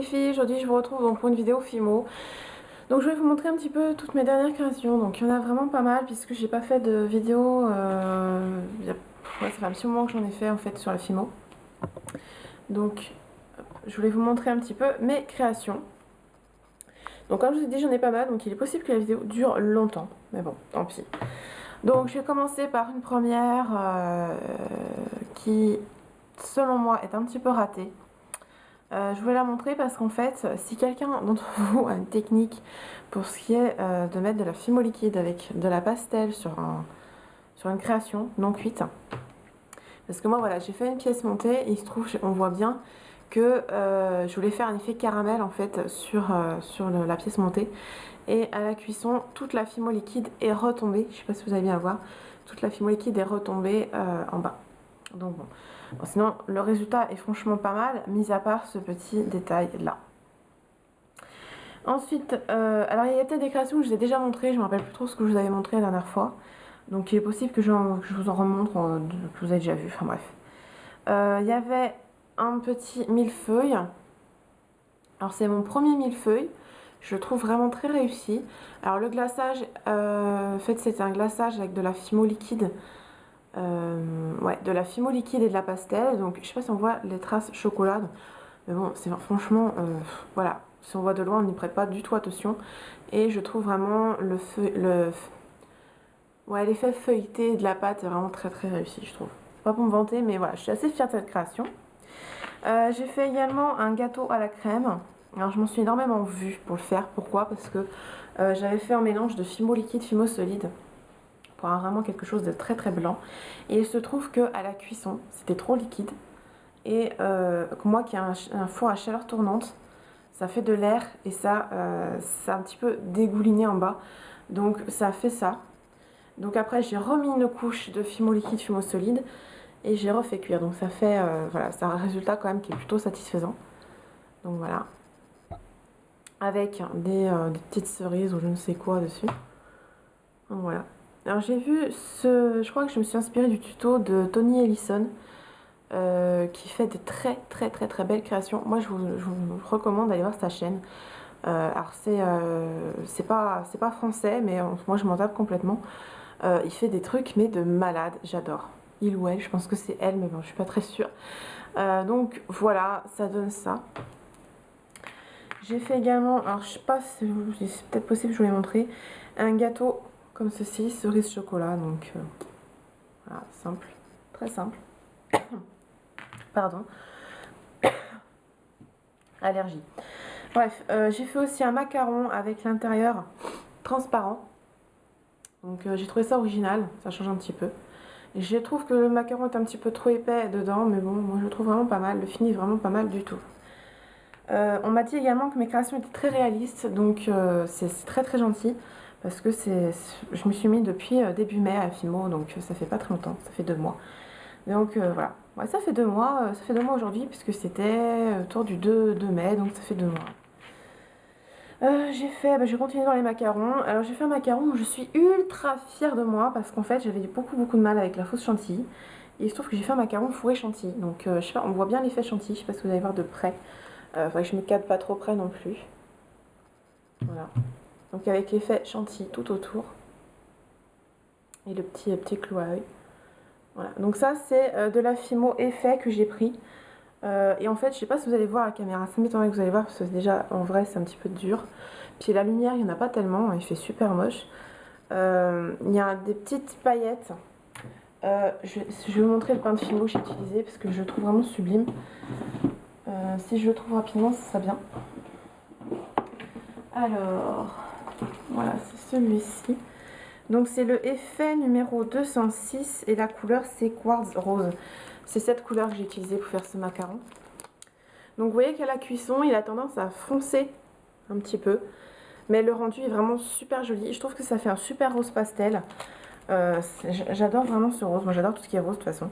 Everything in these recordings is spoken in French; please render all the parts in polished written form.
les filles, aujourd'hui je vous retrouve donc pour une vidéo Fimo. Donc je vais vous montrer un petit peu toutes mes dernières créations. Donc il y en a vraiment pas mal puisque j'ai pas fait de vidéo, ça fait un petit moment que j'en ai fait en fait sur la Fimo. Donc je voulais vous montrer un petit peu mes créations. Donc comme je vous ai dit j'en ai pas mal, donc il est possible que la vidéo dure longtemps. Mais bon, tant pis. Donc je vais commencer par une première qui selon moi est un petit peu ratée. Je voulais la montrer parce qu'en fait, si quelqu'un d'entre vous a une technique pour ce qui est de mettre de la fimo liquide avec de la pastel sur une création non cuite, parce que moi voilà, j'ai fait une pièce montée et il se trouve, on voit bien que je voulais faire un effet caramel en fait sur la pièce montée, et à la cuisson, toute la fimo liquide est retombée, je sais pas si vous allez bien voir, toute la fimo liquide est retombée en bas. Donc bon. Bon, sinon le résultat est franchement pas mal, mis à part ce petit détail là. Ensuite, alors il y a peut-être des créations que je vous ai déjà montrées, je me rappelle plus trop ce que je vous avais montré la dernière fois. Donc il est possible que je vous en remontre, que vous avez déjà vu, enfin bref. Il y avait un petit millefeuille. Alors c'est mon premier millefeuille, je le trouve vraiment très réussi. Alors le glaçage, en fait c'était un glaçage avec de la fimo liquide. Ouais, de la fimo liquide et de la pastel. Donc je sais pas si on voit les traces chocolat. Mais bon, c'est franchement, voilà. Si on voit de loin, on n'y prête pas du tout attention. Et je trouve vraiment ouais, l'effet feuilleté de la pâte est vraiment très très réussi, je trouve. C'est pas pour me vanter, mais voilà, je suis assez fière de cette création. J'ai fait également un gâteau à la crème. Alors je m'en suis énormément vue pour le faire. Pourquoi? Parce que j'avais fait un mélange de fimo liquide, fimo solide, pour avoir vraiment quelque chose de très très blanc. Et il se trouve que à la cuisson, c'était trop liquide. Et moi qui ai un four à chaleur tournante, ça fait de l'air et ça a un petit peu dégouliné en bas. Donc ça a fait ça. Donc après j'ai remis une couche de fimo liquide, fimo solide et j'ai refait cuire. Donc ça fait, voilà, c'est un résultat quand même qui est plutôt satisfaisant. Donc voilà. Avec des petites cerises ou je ne sais quoi dessus. Donc voilà. Alors j'ai vu je crois que je me suis inspirée du tuto de Tony Ellison. Qui fait de très très très très belles créations. Moi je vous recommande d'aller voir sa chaîne. Alors c'est pas français, mais moi je m'en tape complètement. Il fait des trucs mais de malade, j'adore. Il ou elle, je pense que c'est elle, mais bon je suis pas très sûre. Donc voilà, ça donne ça. J'ai fait également, alors je sais pas si c'est peut-être possible, je vous l'ai montré, un gâteau comme ceci, cerise chocolat, donc voilà, simple, très simple. Pardon. Allergie. Bref, j'ai fait aussi un macaron avec l'intérieur transparent. Donc j'ai trouvé ça original, ça change un petit peu. Et je trouve que le macaron est un petit peu trop épais dedans, mais bon, moi je le trouve vraiment pas mal, le fini est vraiment pas mal du tout. On m'a dit également que mes créations étaient très réalistes, donc c'est très très gentil. Parce que je me suis mis depuis début mai à Fimo, donc ça fait pas très longtemps, ça fait 2 mois. Donc voilà, ouais, ça fait 2 mois aujourd'hui, puisque c'était autour du 2 mai, donc ça fait 2 mois. J'ai continué dans les macarons. Alors j'ai fait un macaron où je suis ultra fière de moi parce qu'en fait j'avais beaucoup de mal avec la fausse chantilly. Et il se trouve que j'ai fait un macaron fourré chantilly. Donc je sais pas, on voit bien l'effet chantilly, je sais pas si vous allez voir de près. Faudrait que je me cadre pas trop près non plus. Voilà. Donc avec l'effet chantilly tout autour. Et le petit clou à œil. Voilà. Donc ça c'est de la Fimo effet que j'ai pris. Et en fait, je sais pas si vous allez voir à la caméra, ça m'étonnerait que vous allez voir parce que déjà en vrai c'est un petit peu dur. Puis la lumière, il n'y en a pas tellement, il fait super moche. Il y a des petites paillettes. Je vais vous montrer le pain de Fimo que j'ai utilisé parce que je le trouve vraiment sublime. Si je le trouve rapidement, ça serait bien. Alors, voilà, c'est celui-ci. Donc c'est le effet numéro 206 et la couleur c'est Quartz Rose. C'est cette couleur que j'ai utilisée pour faire ce macaron. Donc vous voyez qu'à la cuisson, il a tendance à foncer un petit peu. Mais le rendu est vraiment super joli. Je trouve que ça fait un super rose pastel. J'adore vraiment ce rose. Moi j'adore tout ce qui est rose de toute façon.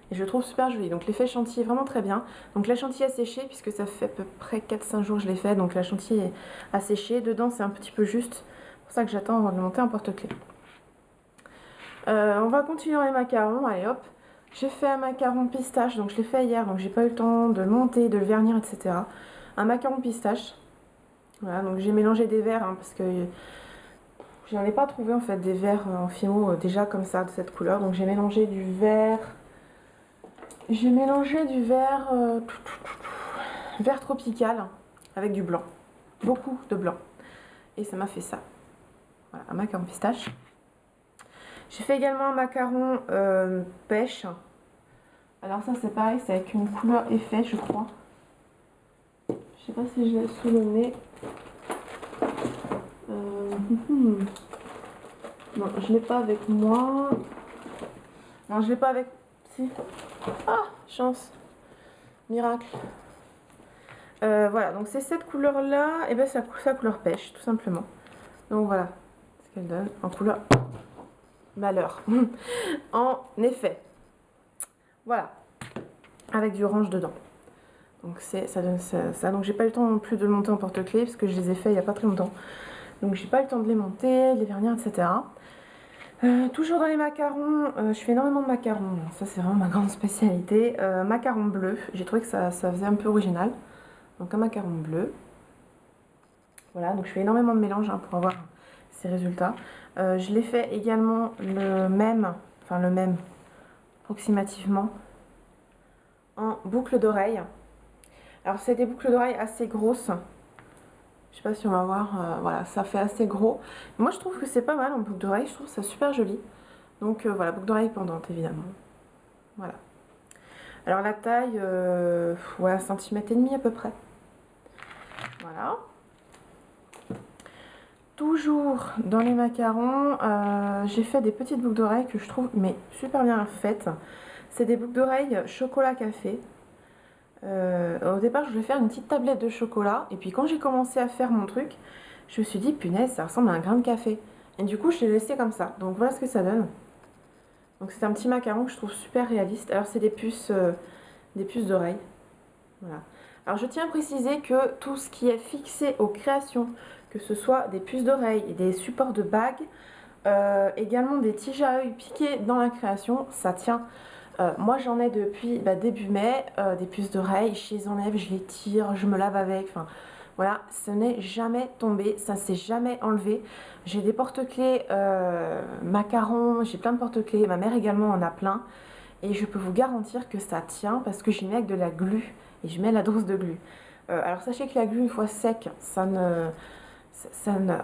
Et je le trouve super joli. Donc l'effet chantilly est vraiment très bien. Donc la chantilly a séché puisque ça fait à peu près 4-5 jours que je l'ai fait. Donc la chantilly a séché. Dedans c'est un petit peu juste. C'est pour ça que j'attends avant de le monter en porte-clés. On va continuer dans les macarons. Allez hop. J'ai fait un macaron pistache. Donc je l'ai fait hier. Donc j'ai pas eu le temps de le monter, de le vernir, etc. un macaron pistache. Voilà, donc j'ai mélangé des verres hein, parce que je n'en ai pas trouvé en fait des verres en fimo déjà comme ça de cette couleur. Donc j'ai mélangé du vert. J'ai mélangé du vert, vert tropical avec du blanc. Beaucoup de blanc. Et ça m'a fait ça. Voilà, un macaron pistache. J'ai fait également un macaron pêche. Alors ça c'est pareil, c'est avec une couleur effet je crois. Je sais pas si je l'ai sous le nez. Non, je l'ai pas avec moi. Non, je l'ai pas avec... Si. Ah, chance. Miracle. Voilà, donc c'est cette couleur-là. Et ben c'est sa couleur pêche, tout simplement. Donc voilà ce qu'elle donne en couleur malheur. En effet. Voilà. Avec du orange dedans. Donc ça donne ça. Donc j'ai pas eu le temps non plus de le monter en porte-clés parce que je les ai fait il y a pas très longtemps. Donc j'ai pas eu le temps de les monter, de les vernir, etc. Toujours dans les macarons, je fais énormément de macarons, ça c'est vraiment ma grande spécialité. Macarons bleus, j'ai trouvé que ça faisait un peu original. Donc un macaron bleu. Voilà, donc je fais énormément de mélange hein, pour avoir ces résultats. Je l'ai fait également le même approximativement, en boucle d'oreille. Alors c'est des boucles d'oreille assez grosses. Je sais pas si on va voir, voilà, ça fait assez gros. Moi je trouve que c'est pas mal en boucle d'oreille, je trouve ça super joli. Donc voilà, boucle d'oreille pendante évidemment. Voilà. Alors la taille, ouais, 1,5 cm à peu près. Voilà. Toujours dans les macarons, j'ai fait des petites boucles d'oreilles que je trouve mais super bien faites. C'est des boucles d'oreilles chocolat café. Au départ je voulais faire une petite tablette de chocolat et puis quand j'ai commencé à faire mon truc, je me suis dit punaise ça ressemble à un grain de café. Et du coup je l'ai laissé comme ça. Donc voilà ce que ça donne. Donc c'est un petit macaron que je trouve super réaliste. Alors c'est des puces d'oreilles. Voilà. Alors je tiens à préciser que tout ce qui est fixé aux créations, que ce soit des puces d'oreilles et des supports de bagues, également des tiges à œil piquées dans la création, ça tient. Moi j'en ai depuis début mai, des puces d'oreilles, je les enlève, je les tire, je me lave avec, enfin voilà, ce n'est jamais tombé, ça s'est jamais enlevé. J'ai des porte-clés macarons, j'ai plein de porte-clés, ma mère également en a plein. Et je peux vous garantir que ça tient parce que j'y mets avec de la glu et je mets la dose de glu. Alors sachez que la glu une fois sec, ça n'a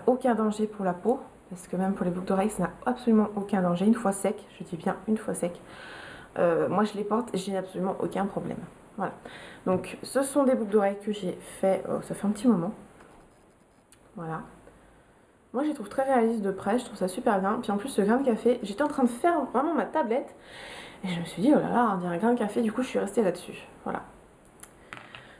aucun danger pour la peau. Parce que même pour les boucles d'oreilles, ça n'a absolument aucun danger. Une fois sec, je dis bien une fois sec. Moi je les porte et j'ai absolument aucun problème. Voilà. Donc ce sont des boucles d'oreilles que j'ai fait, ça fait un petit moment. Voilà. Moi je les trouve très réalistes de près, je trouve ça super bien. Puis en plus ce grain de café, j'étais en train de faire vraiment ma tablette. Et je me suis dit, oh là là, on dirait un grain de café, du coup je suis restée là-dessus. Voilà.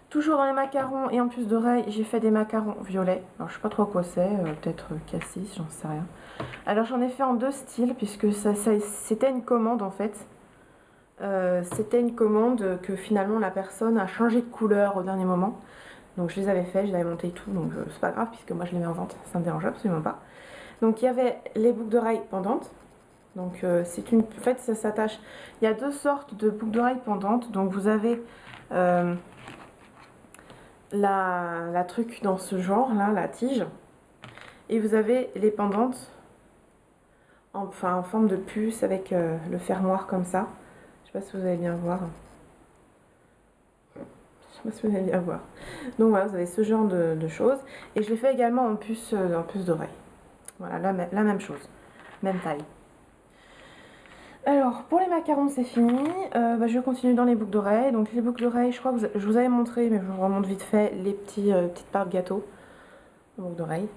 Toujours dans les macarons et en plus d'oreilles, j'ai fait des macarons violets. Alors je sais pas trop quoi c'est, peut-être cassis, j'en sais rien. Alors j'en ai fait en deux styles, puisque c'était une commande en fait. C'était une commande que finalement la personne a changé de couleur au dernier moment. Donc je les avais fait, je les avais montés et tout, donc c'est pas grave, puisque moi je les mets en vente, ça me dérange absolument pas. Donc il y avait les boucles d'oreilles pendantes. Donc c'est une... En fait ça s'attache. Il y a deux sortes de boucles d'oreilles pendantes. Donc vous avez la truc dans ce genre là, la tige. Et vous avez les pendantes en forme de puce avec le fermoir comme ça. Je sais pas si vous allez bien voir. Je sais pas si vous allez bien voir. Donc voilà, vous avez ce genre de choses. Et je l'ai fait également en puce d'oreille. Voilà, la même chose. Même taille. Alors, pour les macarons, c'est fini. Je continue dans les boucles d'oreilles. Donc, les boucles d'oreilles, je crois que je vous avais montré, mais je vous remonte vite fait, les petites parts de gâteau en boucles d'oreilles.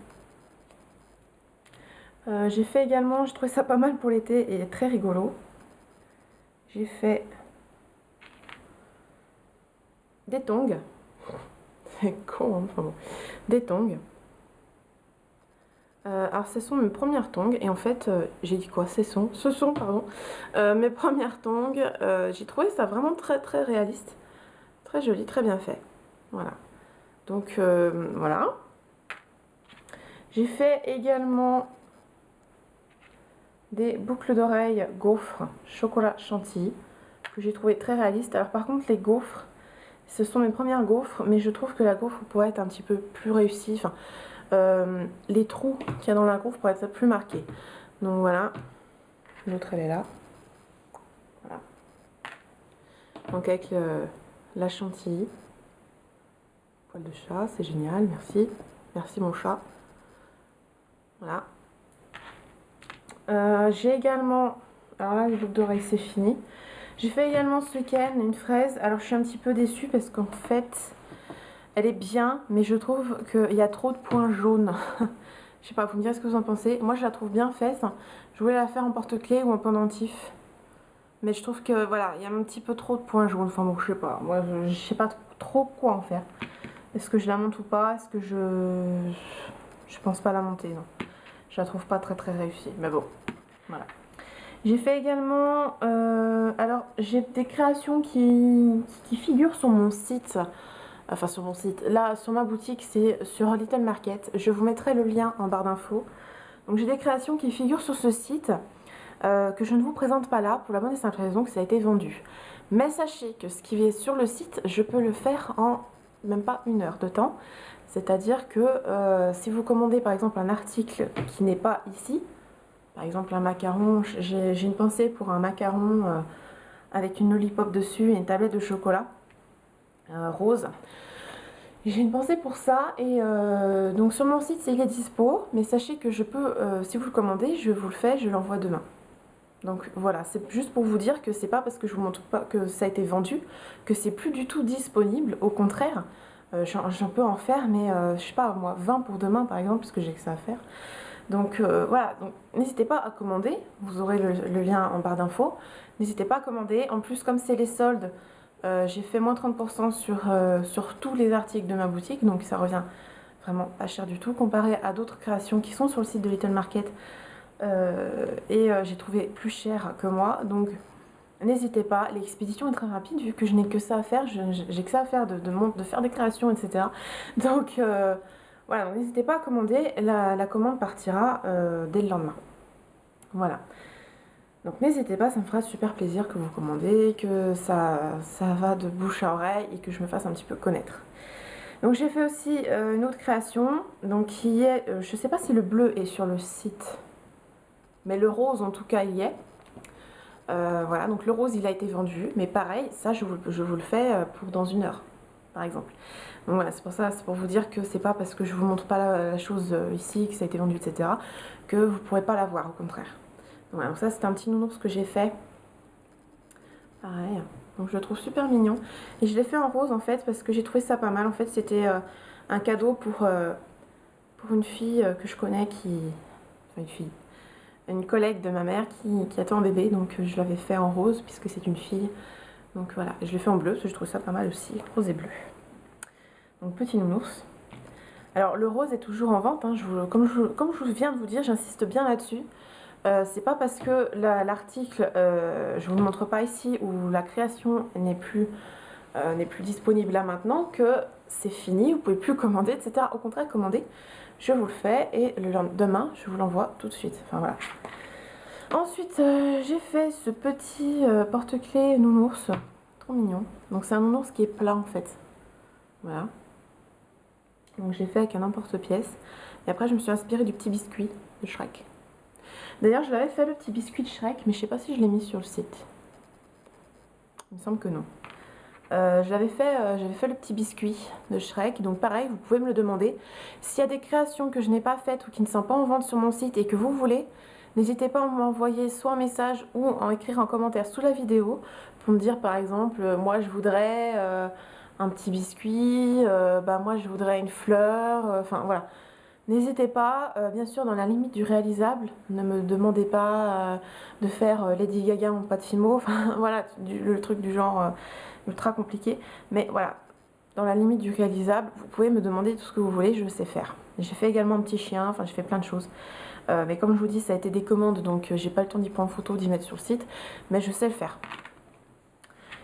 J'ai fait également, je trouvais ça pas mal pour l'été et très rigolo. J'ai fait des tongs. C'est con, hein, enfin bon. Des tongs. Alors ce sont mes premières tongs et en fait j'ai dit quoi, ce sont pardon mes premières tongs. J'ai trouvé ça vraiment très très réaliste, très joli, très bien fait. Voilà, donc voilà. J'ai fait également des boucles d'oreilles gaufres chocolat chantilly que j'ai trouvé très réaliste. Alors par contre les gaufres Ce sont mes premières gaufres, mais je trouve que la gaufre pourrait être un petit peu plus réussie. Enfin, les trous qu'il y a dans la gaufre pourraient être plus marqués. Donc voilà, l'autre elle est là. Voilà. Donc avec la chantilly. Poil de chat, c'est génial, merci. Merci mon chat. Voilà. J'ai également... Alors là, les boucles d'oreilles, c'est fini. J'ai fait également ce week-end une fraise. Alors je suis un petit peu déçue parce qu'en fait, elle est bien, mais je trouve qu'il y a trop de points jaunes. Je sais pas, vous me direz ce que vous en pensez. Moi, je la trouve bien faite. Je voulais la faire en porte-clés ou en pendentif. Mais je trouve que, voilà, il y a un petit peu trop de points jaunes. Enfin bon, je sais pas. Moi, je sais pas trop quoi en faire. Est-ce que je la monte ou pas? Est-ce que je pense pas la monter, non. Je la trouve pas très réussie. Mais bon, voilà. J'ai fait également... alors, j'ai des créations qui figurent sur mon site. Enfin, sur mon site. Là, sur ma boutique, c'est sur Little Market. Je vous mettrai le lien en barre d'infos. Donc, j'ai des créations qui figurent sur ce site que je ne vous présente pas là pour la bonne et simple raison que ça a été vendu. Mais sachez que ce qui est sur le site, je peux le faire en même pas 1 heure de temps. C'est-à-dire que si vous commandez par exemple un article qui n'est pas ici, par exemple un macaron, j'ai une pensée pour un macaron avec une lollipop dessus et une tablette de chocolat rose. J'ai une pensée pour ça et donc sur mon site il est dispo, mais sachez que je peux, si vous le commandez, je vous le fais, je l'envoie demain. Donc voilà, c'est juste pour vous dire que c'est pas parce que je vous montre pas que ça a été vendu que c'est plus du tout disponible. Au contraire, j'en peux en faire, mais je sais pas moi, 20 pour demain par exemple, parce que j'ai que ça à faire. Donc voilà, donc n'hésitez pas à commander, vous aurez le lien en barre d'infos. N'hésitez pas à commander. En plus, comme c'est les soldes, j'ai fait moins 30% sur tous les articles de ma boutique, donc ça revient vraiment pas cher du tout comparé à d'autres créations qui sont sur le site de Little Market. J'ai trouvé plus cher que moi, donc n'hésitez pas. L'expédition est très rapide vu que je n'ai que ça à faire, j'ai que ça à faire de faire des créations, etc. Donc voilà, n'hésitez pas à commander, la commande partira dès le lendemain. Voilà. Donc n'hésitez pas, ça me fera super plaisir que vous commandez, que ça va de bouche à oreille et que je me fasse un petit peu connaître. Donc j'ai fait aussi une autre création, donc qui est, je sais pas si le bleu est sur le site, mais le rose en tout cas il y est. Voilà, donc le rose il a été vendu, mais pareil, ça je vous le fais pour dans 1 heure, par exemple. Donc voilà, c'est pour ça, c'est pour vous dire que c'est pas parce que je vous montre pas la chose ici, que ça a été vendu, etc., que vous pourrez pas la voir, au contraire. Donc voilà, donc ça c'est un petit nounours que j'ai fait. Pareil, donc je le trouve super mignon. Et je l'ai fait en rose en fait, parce que j'ai trouvé ça pas mal. En fait, c'était un cadeau pour une fille que je connais Enfin, une fille. Une collègue de ma mère qui attend un bébé, donc je l'avais fait en rose puisque c'est une fille. Donc voilà, je l'ai fait en bleu parce que je trouve ça pas mal aussi, rose et bleu. Donc petit nounours. Alors le rose est toujours en vente, hein, comme je viens de vous dire, j'insiste bien là-dessus. C'est pas parce que l'article, je vous le montre pas ici, ou la création n'est plus disponible là maintenant que c'est fini, vous pouvez plus commander, etc. Au contraire, commandez, je vous le fais et demain je vous l'envoie tout de suite. Enfin voilà. Ensuite, j'ai fait ce petit porte-clés nounours, trop mignon. Donc c'est un nounours qui est plat en fait. Voilà. Donc j'ai fait avec un emporte-pièce. Et après je me suis inspirée du petit biscuit de Shrek. D'ailleurs je l'avais fait le petit biscuit de Shrek, mais je sais pas si je l'ai mis sur le site. Il me semble que non. J'avais fait le petit biscuit de Shrek, donc pareil, vous pouvez me le demander. S'il y a des créations que je n'ai pas faites ou qui ne sont pas en vente sur mon site et que vous voulez, n'hésitez pas à m'envoyer soit un message ou en écrire un commentaire sous la vidéo pour me dire par exemple, moi je voudrais un petit biscuit, moi je voudrais une fleur, enfin voilà. N'hésitez pas, bien sûr dans la limite du réalisable, ne me demandez pas de faire Lady Gaga en pâte fimo, enfin voilà, le truc du genre ultra compliqué, mais voilà, dans la limite du réalisable, vous pouvez me demander tout ce que vous voulez, je sais faire. J'ai fait également un petit chien, enfin j'ai fait plein de choses, mais comme je vous dis ça a été des commandes donc j'ai pas le temps d'y prendre photo, d'y mettre sur le site, mais je sais le faire.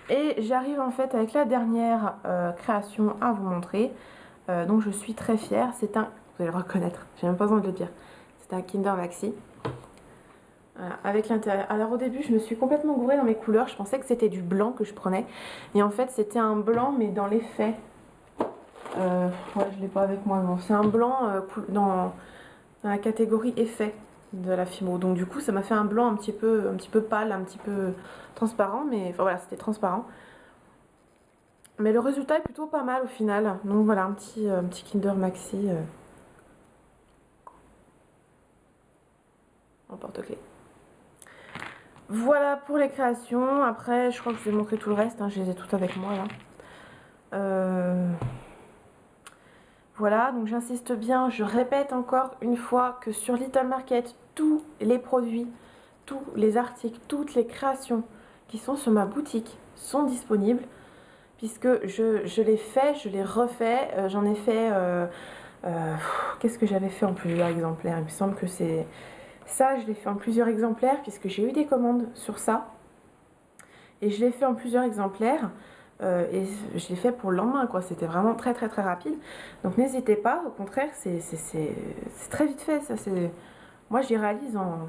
Et j'arrive en fait avec la dernière création à vous montrer, donc je suis très fière, c'est un... Vous allez le reconnaître, j'ai même pas besoin de le dire. C'est un Kinder Maxi. Voilà, avec l'intérieur. Alors au début, je me suis complètement gourée dans mes couleurs. Je pensais que c'était du blanc que je prenais. Et en fait, c'était un blanc, mais dans l'effet. Ouais, je l'ai pas avec moi. Non, c'est un blanc dans la catégorie effet de la Fimo. Donc du coup, ça m'a fait un blanc un petit peu pâle, un petit peu transparent. Mais enfin voilà, c'était transparent. Mais le résultat est plutôt pas mal au final. Donc voilà, un petit Kinder Maxi en porte-clés. Voilà pour les créations. Après, je crois que je vais montrer tout le reste. Hein. Je les ai toutes avec moi là. Voilà, donc j'insiste bien, je répète encore une fois que sur Little Market, tous les produits, tous les articles, toutes les créations qui sont sur ma boutique sont disponibles. Puisque je les fais, je les refais. J'en ai fait... qu'est-ce que j'avais fait en plusieurs exemplaires? Il me semble que c'est... Ça, je l'ai fait en plusieurs exemplaires puisque j'ai eu des commandes sur ça. Et je l'ai fait en plusieurs exemplaires. Et je l'ai fait pour le lendemain, quoi. C'était vraiment très très très rapide. Donc n'hésitez pas, au contraire, c'est très vite fait. Ça, moi, j'y réalise en,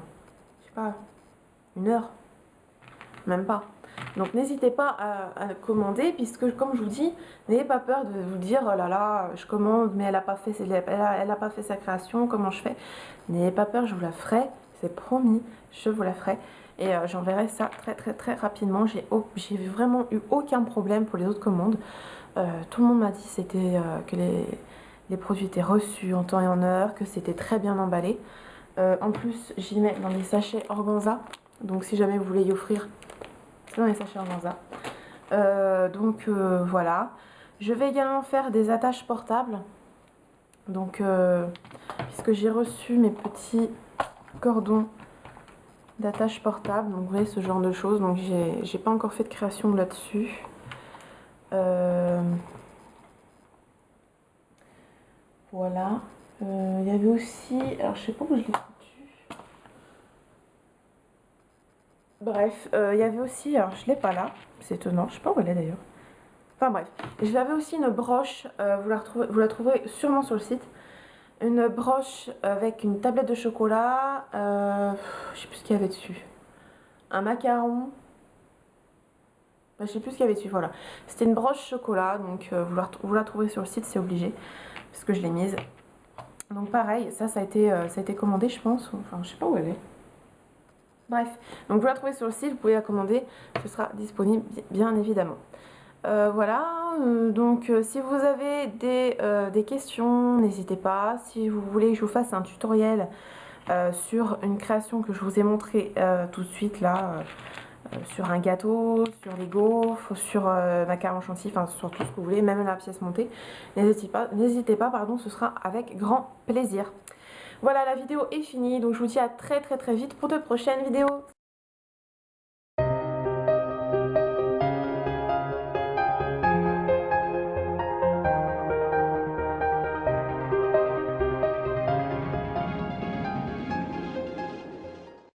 je sais pas, 1 heure. Même pas. Donc n'hésitez pas à commander, puisque comme je vous dis, n'ayez pas peur de vous dire oh là là, je commande, mais elle n'a pas fait, pas fait sa création, comment je fais? N'ayez pas peur, je vous la ferai, c'est promis, je vous la ferai. Et j'enverrai ça très très très rapidement. J'ai vraiment eu aucun problème pour les autres commandes. Tout le monde m'a dit que les produits étaient reçus en temps et en heure, que c'était très bien emballé. En plus, j'y mets dans des sachets organza. Donc si jamais vous voulez y offrir, c'est dans les sachets organza. Voilà. Je vais également faire des attaches portables. Donc, puisque j'ai reçu mes petits cordons d'attache portable, donc vous voyez ce genre de choses. Donc j'ai pas encore fait de création là-dessus. Voilà. Il y avait aussi, alors je sais pas où je l'ai foutu. Bref, il y avait aussi, alors je l'ai pas là, c'est étonnant, je sais pas où elle est d'ailleurs. Enfin bref, j'avais aussi une broche, vous la trouverez sûrement sur le site. Une broche avec une tablette de chocolat, je sais plus ce qu'il y avait dessus. Un macaron, je sais plus ce qu'il y avait dessus, voilà. C'était une broche chocolat, donc vous la trouverez sur le site, c'est obligé, parce que je l'ai mise. Donc pareil, ça a été commandé, je pense, enfin je sais pas où elle est. Bref, donc vous la trouvez sur le site, vous pouvez la commander, ce sera disponible bien évidemment. Voilà, si vous avez des questions, n'hésitez pas. Si vous voulez que je vous fasse un tutoriel sur une création que je vous ai montré tout de suite là, sur un gâteau, sur les gaufres, sur macaron chantilly, enfin sur tout ce que vous voulez, même la pièce montée, n'hésitez pas, pardon, ce sera avec grand plaisir. Voilà, la vidéo est finie, donc je vous dis à très très très vite pour de prochaines vidéos.